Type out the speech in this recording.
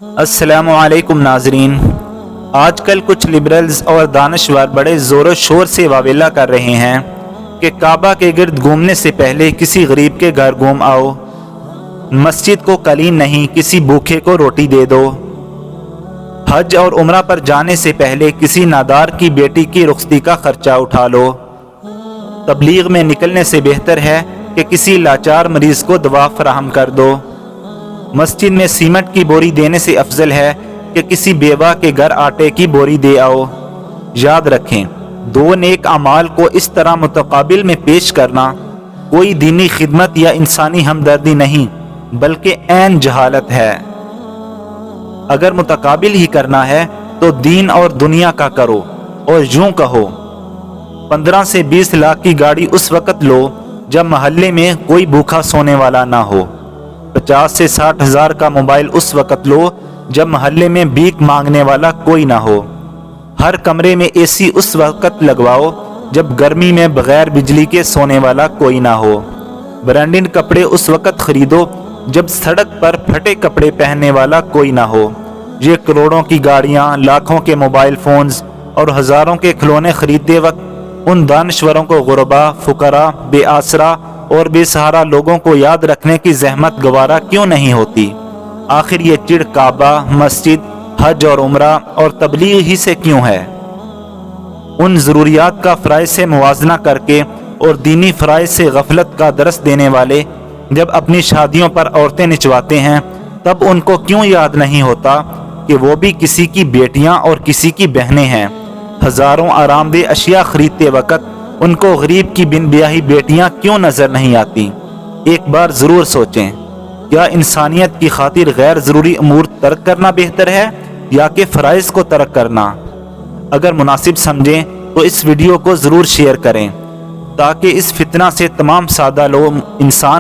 السلام علیکم ناظرین، آج کل کچھ لبرلز اور دانشور بڑے زور و شور سے واویلا کر رہے ہیں کہ کعبہ کے گرد گھومنے سے پہلے کسی غریب کے گھر گھوم آؤ، مسجد کو قلین نہیں کسی بھوکے کو روٹی دے دو، حج اور عمرہ پر جانے سے پہلے کسی نادار کی بیٹی کی رخصتی کا خرچہ اٹھا لو، تبلیغ میں نکلنے سے بہتر ہے کہ کسی لاچار مریض کو دوا فراہم کر دو، مسجد میں سیمنٹ کی بوری دینے سے افضل ہے کہ کسی بیوہ کے گھر آٹے کی بوری دے آؤ۔ یاد رکھیں، دو نیک اعمال کو اس طرح متقابل میں پیش کرنا کوئی دینی خدمت یا انسانی ہمدردی نہیں بلکہ عین جہالت ہے۔ اگر متقابل ہی کرنا ہے تو دین اور دنیا کا کرو، اور یوں کہو 15 سے 20 لاکھ کی گاڑی اس وقت لو جب محلے میں کوئی بھوکا سونے والا نہ ہو، 50 سے 60 ہزار کا موبائل اس وقت لو جب محلے میں بھیک مانگنے والا کوئی نہ ہو، ہر کمرے میں اے سی اس وقت لگواؤ جب گرمی میں بغیر بجلی کے سونے والا کوئی نہ ہو، برانڈڈ کپڑے اس وقت خریدو جب سڑک پر پھٹے کپڑے پہننے والا کوئی نہ ہو۔ یہ کروڑوں کی گاڑیاں، لاکھوں کے موبائل فونز اور ہزاروں کے کھلونے خریدتے وقت ان دانشوروں کو غربا، فقراء، بے آسرا اور بے سہارا لوگوں کو یاد رکھنے کی زحمت گوارا کیوں نہیں ہوتی؟ آخر یہ چڑ کعبہ، مسجد، حج اور عمرہ اور تبلیغ ہی سے کیوں ہے؟ ان ضروریات کا فرائض سے موازنہ کر کے اور دینی فرائض سے غفلت کا درس دینے والے جب اپنی شادیوں پر عورتیں نچواتے ہیں تب ان کو کیوں یاد نہیں ہوتا کہ وہ بھی کسی کی بیٹیاں اور کسی کی بہنیں ہیں؟ ہزاروں آرام دہ اشیاء خریدتے وقت ان کو غریب کی بن بیاہی بیٹیاں کیوں نظر نہیں آتی؟ ایک بار ضرور سوچیں، کیا انسانیت کی خاطر غیر ضروری امور ترک کرنا بہتر ہے یا کہ فرائض کو ترک کرنا؟ اگر مناسب سمجھیں تو اس ویڈیو کو ضرور شیئر کریں تاکہ اس فتنہ سے تمام سادہ لوگ انسان